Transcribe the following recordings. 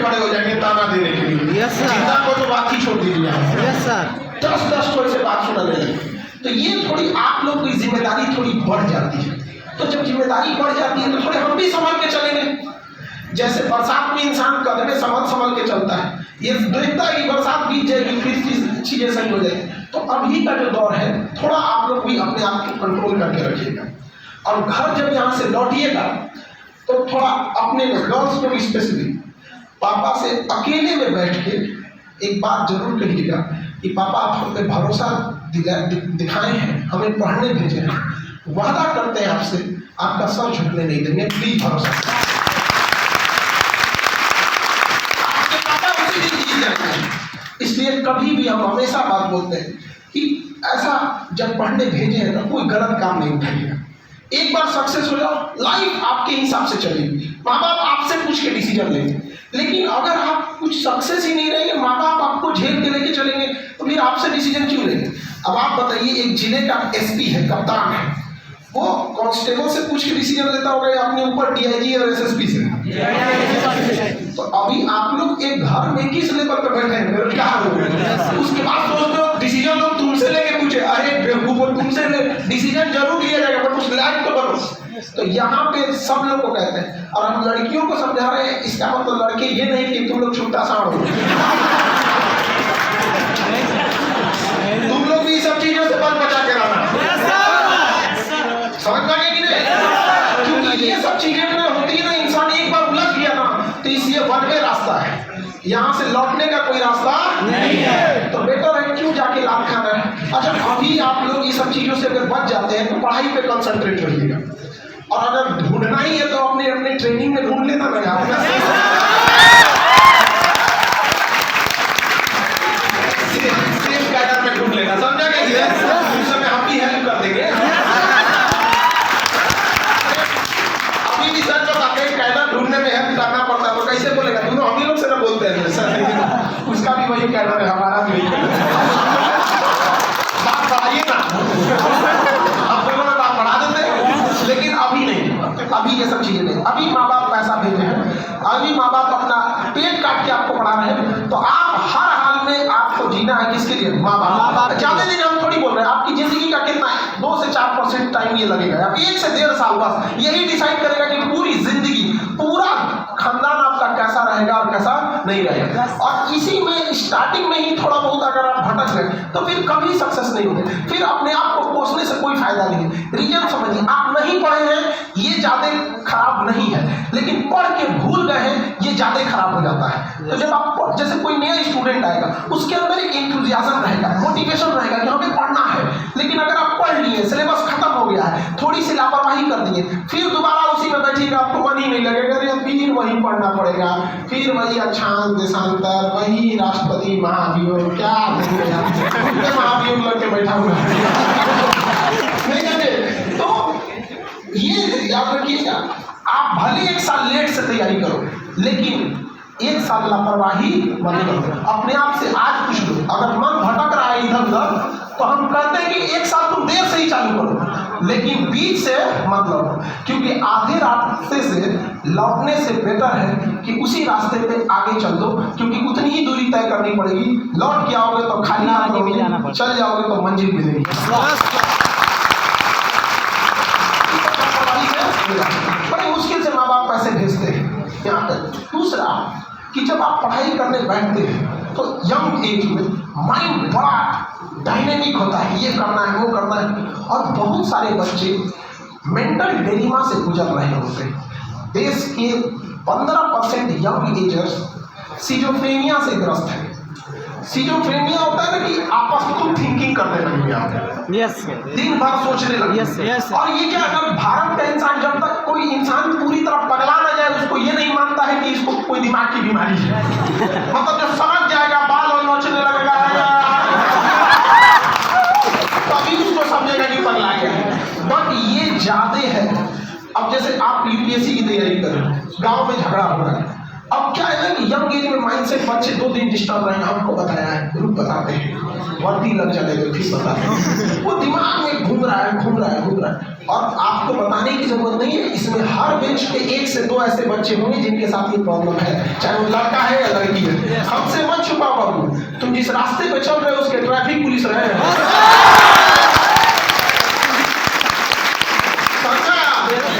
खड़े हो जाएंगे ताना देने के लिए। Yes sir. चिंता को तो बात ही छोड़ दीजिए। Yes sir. 10-10 कोई से बात सुनाने लगे। तो ये थोड़ी आप लोग की जिम्मेदारी थोड़ी बढ़ जाती है। तो जब जिम्मेदारी बढ़ जाती है तो थोड़े हम भी संभल के चलेंगे। जैसे बरसात में इंसान कदमे संभल के चलता है, ये देखता है कि बरसात बीत जाएगी फिर चीजें सही हो जाएगी। तो अभी का जो दौर है थोड़ा आप लोग भी अपने आप को कंट्रोल करके रखिएगा। और घर जब यहाँ से लौटिएगा तो थोड़ा अपने गर्ल्स को स्पेशली पापा से अकेले में बैठ के एक बात जरूर कहिएगा कि पापा आप हम पे भरोसा दिखाए हैं, हमें पढ़ने भेजे हैं, वादा करते हैं आपसे आपका सर झुकने नहीं देंगे, प्लीज भरोसा। आपके पापा उसी दिन जीत जाएंगे। इसलिए कभी भी हम हमेशा बात बोलते हैं कि ऐसा जब पढ़ने भेजे हैं तो कोई गलत काम नहीं उठाइएगा। एक बार सक्सेस हो जाओ, लाइफ आपके हिसाब से चलेगी। माँ बाप आपसे पूछ के डिसीजन लेंगे, लेकिन अगर आप कुछ सक्सेस ही नहीं रहेंगे, माँ बाप आपको झेल के लेके चलेंगे, तो फिर आपसे डिसीजन क्यों लेंगे? अब आप बताइए, एक जिले का एसपी है, कप्तान है, वो कांस्टेबल से पूछ के डिसीजन लेता होगा या अपने ऊपर डीआईजी और एसएसपी से? तो अभी आप लोग एक घर में किस लेवल पर बैठे हैं, बेरोजगार हो गए, उसके बाद सोचते हो डिसीजन लोग तुमसे लेके पूछे, अरे बेवकूफ, तुमसे डिसीजन जरूर लिया जाएगा पर उस लायक तो बनो। तो यहाँ पे सब लोग को कहते हैं, और हम लड़कियों को समझा रहे हैं, इसका मतलब लड़के ये नहीं कि तुम लोग छुट्टा सांड हो, तुम लोग भी सब चीजों से बच बचा के रहना। समझ में कि नहीं? क्योंकि ये सब चीजें ना होती है ना, इंसान एक बार उलझ गया ना तो इसलिए वन वे रास्ता है, यहाँ से लौटने का कोई रास्ता नहीं है। तो बेटर है क्यों जाके लाभ खाना है। अच्छा, अभी आप लोग ये सब चीजों से अगर बच जाते हैं तो पढ़ाई पे कंसंट्रेट रहिएगा, और अगर ढूंढना ही है तो अपने अपने ट्रेनिंग में ढूंढ लेना ना, सेफ कैडर में ढूंढ लेना, समझा क्या? उस समय हम भी हेल्प कर देंगे। अभी भी सर लोग आके कैडर ढूंढने में हेल्प करना पड़ता है, तो कैसे बोलेगा? दोनों हम ही लोग से ना बोलते हैं सर, उसका भी वही कैडर है, हमारा भी वही कैडर है। बात बढ़ाइए ना, हम दोनों में बात बढ़ा देते हैं, लेकिन अभी नहीं, अभी ये सब चीजें नहीं। अभी माँ बाप पैसा भेजे हैं, अभी माँ बाप अपना पेट काट के आपको पढ़ा रहे हैं, तो आप हर हाल में आपको जीना है किसके लिए? माँ बाप। ज्यादा दिन हम थोड़ी बोल रहे हैं, आपकी जिंदगी का कितना 2 से 4% टाइम ये लगेगा, अब 1 से 1.5 साल बस यही डिसाइड करेगा कि पूरी जिंदगी, पूरा खानदान आपका कैसा रहेगा और कैसा नहीं रहेगा। और इसी में स्टार्टिंग में ही थोड़ा बहुत अगर आप भटक गए तो फिर कभी सक्सेस नहीं होते, फिर अपने आप को कोसने से कोई फायदा नहीं है। रीजन समझिए, आप नहीं पढ़े हैं ये ज्यादा खराब नहीं है, लेकिन पढ़ के भूल गए हैं ये ज्यादा खराब हो जाता है। तो जब आप जैसे कोई नया स्टूडेंट आएगा, उसके अंदर एक इंथुजियाज्म रहेगा, मोटिवेशन रहेगा कि हमें पढ़ना है, लेकिन अगर आप पढ़ लिए, सिलेबस खत्म हो गया है, थोड़ी सी लापरवाही कर दिए, फिर दोबारा उसी में बैठिएगा, आपको मन ही नहीं लगेगा, फिर वही पढ़ना पड़ेगा, फिर वही अक्षांश देशांतर, वही राष्ट्रपति महाभियोग, क्या महाभियोग लग के बैठा हुआ है। तो ये याद रखिएगा, आप भले 1 साल लेट से तैयारी करो, लेकिन 1 साल लापरवाही मत करो, अपने आप से आज कुछ दो। अगर मन भटक रहा है इधर उधर, तो हम कहते हैं कि 1 साल तुम देर से ही चालू करो, लेकिन बीच से मत लौटो, क्योंकि आधे रास्ते से लौटने से बेटर है कि उसी रास्ते पे आगे चल दो, क्योंकि उतनी ही दूरी तय करनी पड़ेगी। लौट के आओगे तो खाली हाथ रहोगे, चल जाओगे तो मंजिल मिलेगी। बड़ी मुश्किल से माँ बाप पैसे भेजते हैं यहाँ तक। दूसरा कि जब आप पढ़ाई करने बैठते हैं तो यंग एज में माइंड बड़ा डायनेमिक होता है, ये करना है वो करना है, और बहुत सारे बच्चे मेंटल डिलेमा से गुजर रहे होते हैं। देश के 15% यंग एजर्स सिजोफ्रेनिया से ग्रस्त है। सिजोफ्रेनिया होता है ना कि आपस में खुद थिंकिंग करने लगेंगे आप, दिन भर सोचने लगेंगे। और ये क्या, अगर भारत का इंसान, जब तक कोई इंसान पूरी तरह पगला ना जाए, उसको ये नहीं मानता है कि इसको कोई दिमाग की बीमारी है। मतलब जब समझ जाएगा, बाल और नोचने लगेगा, तभी उसको समझेगा कि पगला गया। बट ये ज्यादा है। अब जैसे आप यूपीएससी की तैयारी कर रहे हो, गाँव में झगड़ा हो रहा है, अब क्या है ना कि यंग एज में माइंडसेट बच्चे 2 दिन डिस्टर्ब रहे हैं, हमको बताया है, ग्रुप बताते हैं, वर्दी लग जाएगा फिर बता दें। वो दिमाग में घूम रहा है। और आपको बताने की जरूरत नहीं है, इसमें हर बेंच पे 1 से 2 ऐसे बच्चे होंगे जिनके साथ ये प्रॉब्लम है, चाहे वो लड़का है या लड़की है। हमसे मत छुपाओ बाबू, तुम जिस रास्ते पे चल रहे हो उसके ट्रैफिक पुलिस रहे हैं।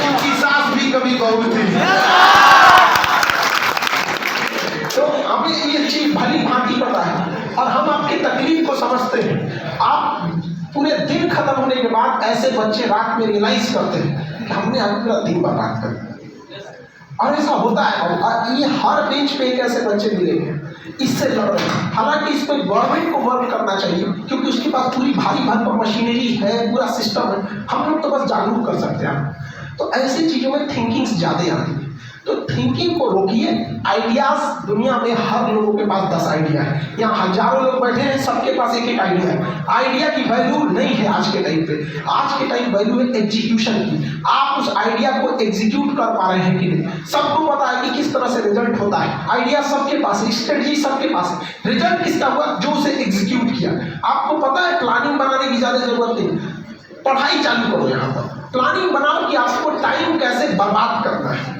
इनकी सास भी कभी बहू थी। तो हमें ये चीज भली भांति पता है और हम आपकी तकलीफ को समझते हैं। आप पूरे दिन खत्म होने के बाद ऐसे बच्चे रात में रियलाइज करते हैं कि हमने अपना दिन बर्बाद कर दिया, और ऐसा होता है। और ये हर बेंच पे एक ऐसे बच्चे मिलेंगे इससे लड़ रहे हैं। हालांकि इस पर गवर्नमेंट को वर्क करना चाहिए, क्योंकि उसके पास पूरी भारी भरपूर मशीनरी है, पूरा सिस्टम है। हम लोग तो बस जागरूक कर सकते हैं। तो ऐसी चीजों में थिंकिंग ज्यादा आती है, तो थिंकिंग को रोकिए। आइडियाज दुनिया में हर लोगों के पास 10 आइडिया है। यहाँ हजारों लोग बैठे हैं, सबके पास एक एक आइडिया है। आइडिया की वैल्यू नहीं है आज के टाइम पे। आज के टाइम वैल्यू है एग्जीक्यूशन की। आप उस आइडिया को एग्जीक्यूट कर पा रहे हैं कि नहीं। सबको पता है कि किस तरह से रिजल्ट होता है। आइडिया सबके पास है, स्ट्रेटजी सबके पास है। रिजल्ट किसका हुआ? जो उसे एग्जीक्यूट किया। आपको पता है प्लानिंग बनाने की ज्यादा जरूरत नहीं, पढ़ाई चालू करो। यहाँ पर प्लानिंग बनाओ कि आपको टाइम कैसे बर्बाद करना है।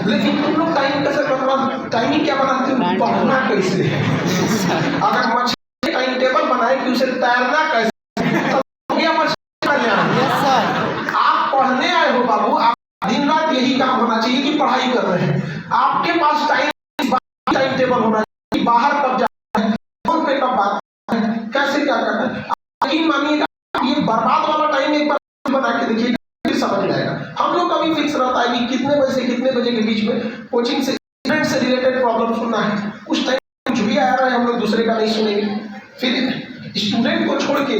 लेकिन तुम लोग टाइम कैसे बर्बाद, टाइमिंग क्या बनाते हो? पढ़ना कैसे है। अगर मछली टाइम टेबल बनाए कि उसे तैरना कैसे, तो क्या मछली आप पढ़ने आए हो बाबू, आप दिन रात यही काम होना चाहिए कि पढ़ाई कर रहे हैं। आपके पास टाइम टेबल होना चाहिए, बाहर कब जाना है, फोन पे कब बात है, कैसे क्या करना है। यकीन मानिएगा ये बर्बाद वाला टाइम एक बार बना के देखिए, समझ जाएगा। हम लोग का भी फिक्स रहता है कि कितने बजे से कितने बजे के बीच में कोचिंग से स्टूडेंट से रिलेटेड प्रॉब्लम सुनना है। उस टाइम कुछ भी आ रहा है हम लोग दूसरे का नहीं सुनेंगे। फिर स्टूडेंट को छोड़ के